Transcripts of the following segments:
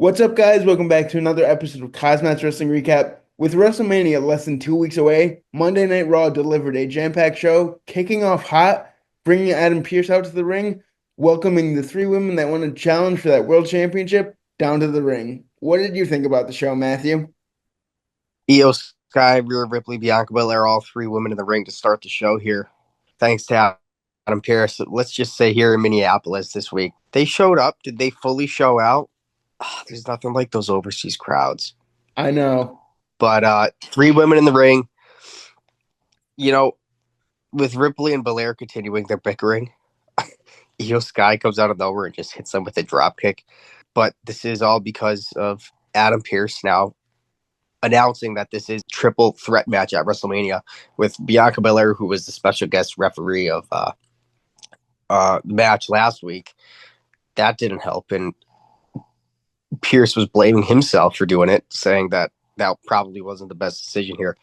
What's up, guys? Welcome back to another episode of KozMatt's Wrestling Recap. With WrestleMania less than 2 weeks away, Monday Night Raw delivered a jam-packed show, kicking off hot, bringing Adam Pearce out to the ring, welcoming the three women that won a challenge for that world championship down to the ring. What did you think about the show, Matthew? Io Sky, Rhea Ripley, Bianca Belair, all three women in the ring to start the show here. Thanks to Adam Pearce. Let's just say here in Minneapolis this week, they showed up. Did they fully show out? There's nothing like those overseas crowds. I know. But three women in the ring, you know, with Ripley and Belair continuing their bickering, Io Sky comes out of nowhere and just hits them with a drop kick. But this is all because of Adam Pearce now announcing that this is triple threat match at WrestleMania with Bianca Belair, who was the special guest referee of the match last week. That didn't help, and Pierce was blaming himself for doing it, saying that that probably wasn't the best decision here.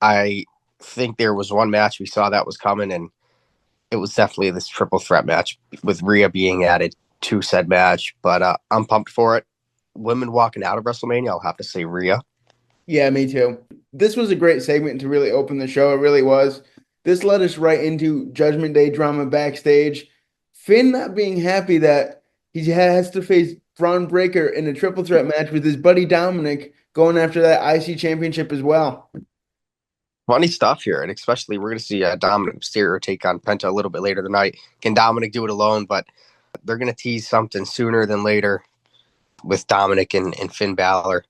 I think there was one match we saw that was coming, and it was definitely this triple threat match with Rhea being added to said match. But I'm pumped for it. Women walking out of WrestleMania, I'll have to say Rhea. Yeah, me too. This was a great segment to really open the show. It really was. This led us right into Judgment Day drama backstage. Finn not being happy that he has to face Braun Breaker in a triple threat match with his buddy Dominic going after that IC championship as well. Funny stuff here, and especially we're going to see Dominic Mysterio take on Penta a little bit later tonight. Can Dominic do it alone? But they're going to tease something sooner than later with Dominic and Finn Balor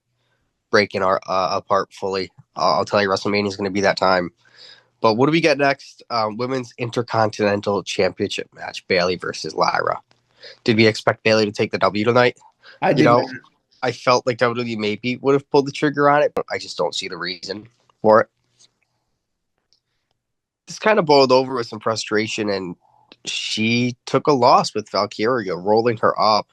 breaking our apart fully. I'll tell you, WrestleMania is going to be that time. But what do we get next? Women's Intercontinental Championship match, Bayley versus Lyra. Did we expect Bayley to take the W tonight? I You did not. know, I felt like WWE maybe would have pulled the trigger on it, but I just don't see the reason for it. This kind of boiled over with some frustration, and she took a loss with Valkyria, rolling her up,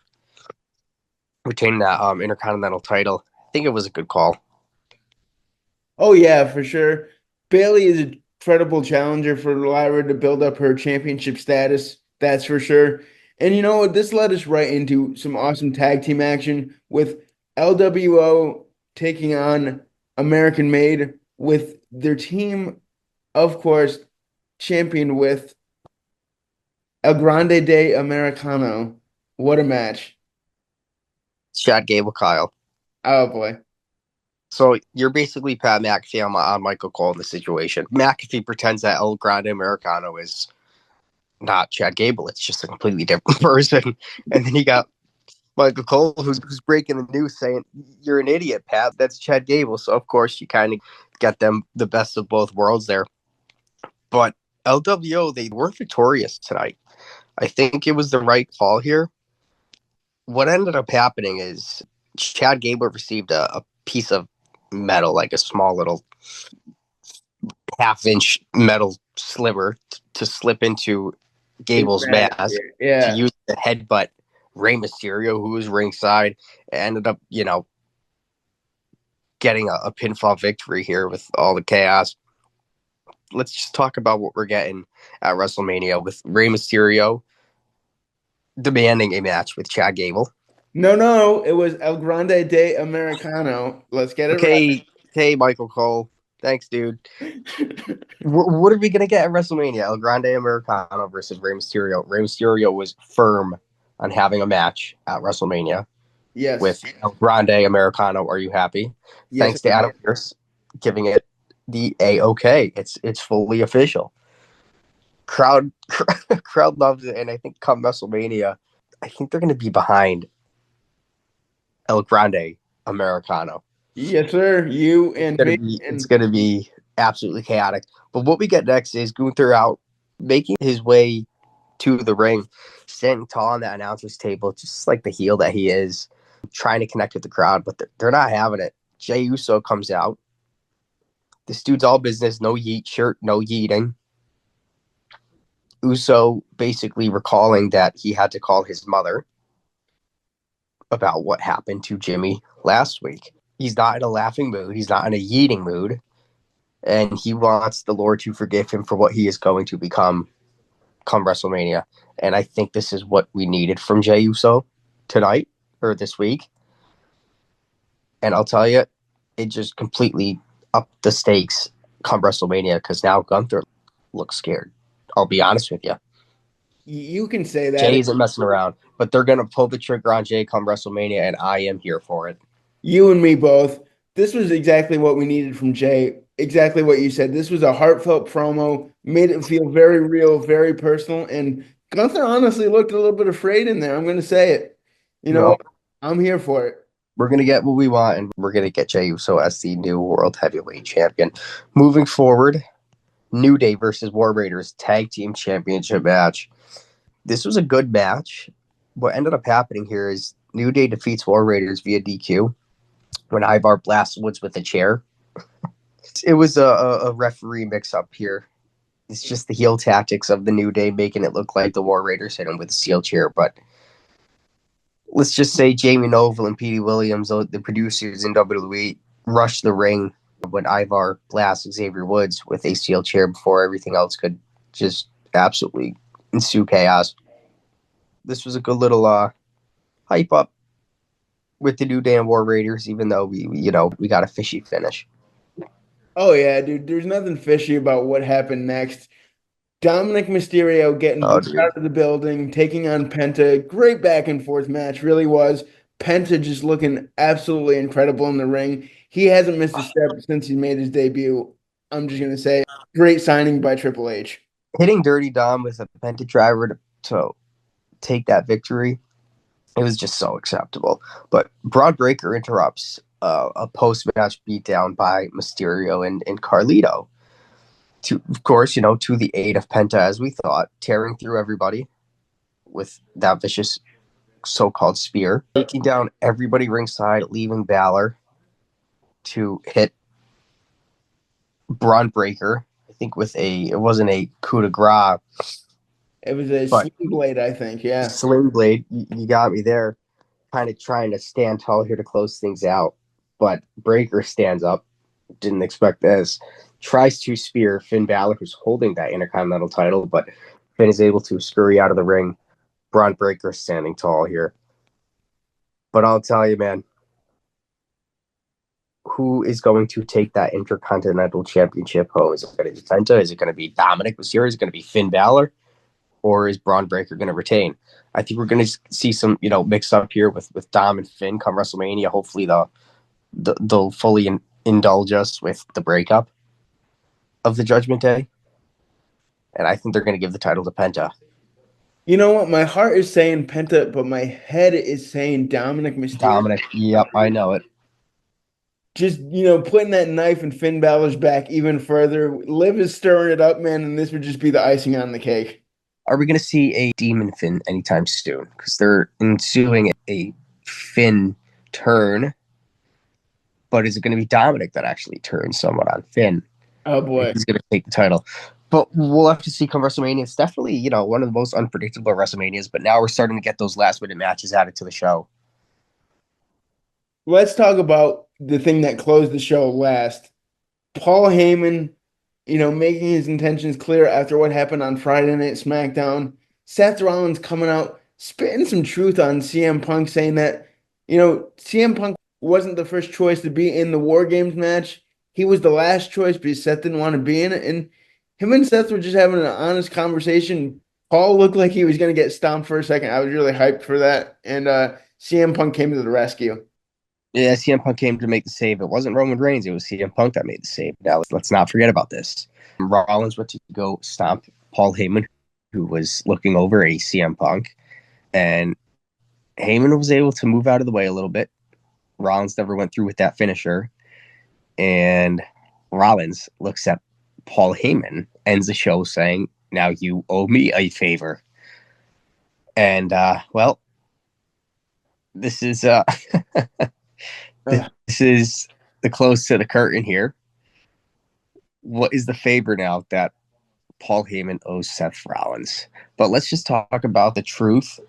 retaining that Intercontinental title. I think it was a good call. Oh yeah, for sure. Bayley is a credible challenger for Lyra to build up her championship status. That's for sure. And you know what? This led us right into some awesome tag team action with LWO taking on American Made with their team, of course, championed with El Grande de Americano. What a match. Chad Gable, Kyle. Oh boy. So you're basically Pat McAfee on Michael Cole in the situation. McAfee pretends that El Grande Americano is not Chad Gable. It's just a completely different person. And then you got Michael Cole who's breaking the news saying, "You're an idiot, Pat. That's Chad Gable." So of course you kind of get them the best of both worlds there. But LWO, they weren't victorious tonight. I think it was the right call here. What ended up happening is Chad Gable received a piece of metal, like a small little half-inch metal sliver to slip into Gable's mask to Yeah. use the headbutt Rey Mysterio, who was ringside, ended up, getting a pinfall victory here with all the chaos. Let's just talk about what we're getting at WrestleMania with Rey Mysterio demanding a match with Chad Gable. No, no, it was El Grande de Americano. Let's get it Okay, Michael Cole. Thanks, dude. What are we going to get at WrestleMania? El Grande Americano versus Rey Mysterio. Rey Mysterio was firm on having a match at WrestleMania Yes. with El Grande Americano. Are you happy? Yes. Thanks to Adam Pearce giving it the A-OK. It's fully official. Crowd loves it, and I think come WrestleMania, I think they're going to be behind El Grande Americano. Yes, sir. You and me It's and gonna be absolutely chaotic. But what we get next is Gunther out making his way to the ring, standing tall on that announcer's table, just like the heel that he is, trying to connect with the crowd, but they're not having it. Jey Uso comes out. This dude's all business, no yeet shirt, no yeeting. Uso basically recalling that he had to call his mother about what happened to Jimmy last week. He's not in a laughing mood. He's not in a yeeting mood. And he wants the Lord to forgive him for what he is going to become come WrestleMania. And I think this is what we needed from Jey Uso tonight or this week. And I'll tell you, it just completely upped the stakes come WrestleMania because now Gunther looks scared. I'll be honest with you. You can say that. Jey isn't messing around, but they're going to pull the trigger on Jey come WrestleMania, and I am here for it. You and me both. This was exactly what we needed from Jay. Exactly what you said. This was a heartfelt promo, made it feel very real, very personal. And Gunther honestly looked a little bit afraid in there. I'm going to say it. You know Well, what? I'm here for it. we're going to get what we want, and we're going to get Jey Uso as the new World Heavyweight Champion. Moving forward, New Day versus War Raiders Tag Team Championship match. This was a good match. What ended up happening here is New Day defeats War Raiders via DQ when Ivar blasts Woods with a chair. It was a referee mix-up here. It's just the heel tactics of the New Day making it look like the War Raiders hit him with a steel chair. But let's just say Jamie Noble and Petey Williams, the producers in WWE, rushed the ring when Ivar blasts Xavier Woods with a steel chair before everything else could just absolutely ensue chaos. This was a good little hype up with the New Day and War Raiders, even though we got a fishy finish. Oh, yeah, dude. There's nothing fishy about what happened next. Dominic Mysterio getting Oh, booed dude. out of the building, taking on Penta. Great back and forth match, really was. Penta just looking absolutely incredible in the ring. He hasn't missed a step since he made his debut. I'm just gonna say, great signing by Triple H. Hitting Dirty Dom with a Penta driver to take that victory, it was just so acceptable. But Braun Breaker interrupts a post-match beatdown by Mysterio and Carlito. Of course, to the aid of Penta, as we thought, tearing through everybody with that vicious so-called spear, taking down everybody ringside, leaving Balor to hit Braun Breaker. I think it wasn't a coup de grace, It was a but sling blade, I think. Yeah. Sling Blade. You got me there. Kind of trying to stand tall here to close things out, but Breaker stands up. Didn't expect this. Tries to spear Finn Balor, who's holding that Intercontinental title, but Finn is able to scurry out of the ring. Braun Breaker standing tall here. But I'll tell you, man, who is going to take that Intercontinental Championship home? Is it going to be Penta? Is it going to be Dominic Mysterio? Is it going to be Finn Balor? Or is Braun Breaker going to retain? I think we're going to see some, mix up here with Dom and Finn come WrestleMania. Hopefully, they'll fully indulge us with the breakup of the Judgment Day, and I think they're going to give the title to Penta. You know what? My heart is saying Penta, but my head is saying Dominic Mysterio. Dominic, yep, I know it. Just, putting that knife in Finn Balor's back even further. Liv is stirring it up, man, and this would just be the icing on the cake. Are we going to see a Demon Finn anytime soon? Because they're ensuing a Finn turn, but is it going to be Dominic that actually turns somewhat on Finn? Oh And boy. he's going to take the title. But we'll have to see come WrestleMania. It's definitely, one of the most unpredictable WrestleManias, but now we're starting to get those last minute matches added to the show. Let's talk about the thing that closed the show last. Paul Heyman, making his intentions clear after what happened on Friday Night SmackDown. Seth Rollins coming out, spitting some truth on CM Punk, saying that, CM Punk wasn't the first choice to be in the War Games match. He was the last choice because Seth didn't want to be in it. And him and Seth were just having an honest conversation. Paul looked like he was going to get stomped for a second. I was really hyped for that. And CM Punk came to the rescue. Yeah, CM Punk came to make the save. It wasn't Roman Reigns. It was CM Punk that made the save. Now, let's not forget about this. Rollins went to go stomp Paul Heyman, who was looking over a CM Punk. And Heyman was able to move out of the way a little bit. Rollins never went through with that finisher. And Rollins looks at Paul Heyman, ends the show saying, "Now you owe me a favor." And, well, this is Ugh. this is the close to the curtain here. What is the favor now that Paul Heyman owes Seth Rollins? But let's just talk about the truth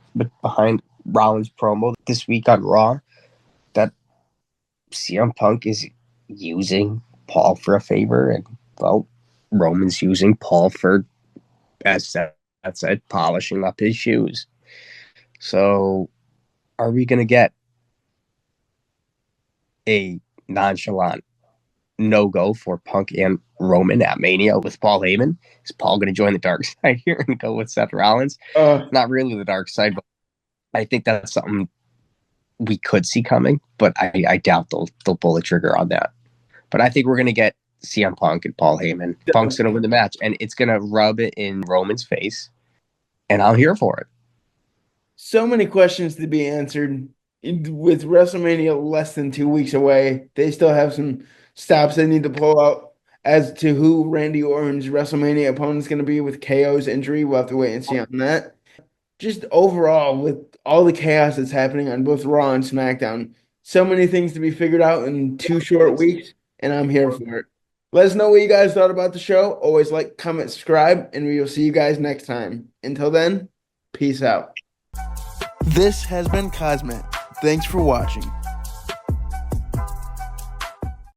behind Rollins' promo this week on Raw, that CM Punk is using Paul for a favor, and, well, Roman's using Paul for, as Seth said, polishing up his shoes. So are we going to get a nonchalant no go for Punk and Roman at Mania with Paul Heyman? Is Paul going to join the dark side here and go with Seth Rollins? Uh, Not really the dark side, but I think that's something we could see coming. But I doubt they'll pull the trigger on that. But I think we're going to get CM Punk and Paul Heyman. Punk's going to win the match, and it's going to rub it in Roman's face, and I'm here for it. so many questions to be answered. With WrestleMania less than 2 weeks away, they still have some stops they need to pull out as to who Randy Orton's WrestleMania opponent is going to be with KO's injury. We'll have to wait and see on that. Just overall, with all the chaos that's happening on both Raw and SmackDown, so many things to be figured out in 2 short weeks, and I'm here for it. Let us know what you guys thought about the show. Always like, comment, subscribe, and we will see you guys next time. Until then, peace out. This has been KozMatt. Thanks for watching.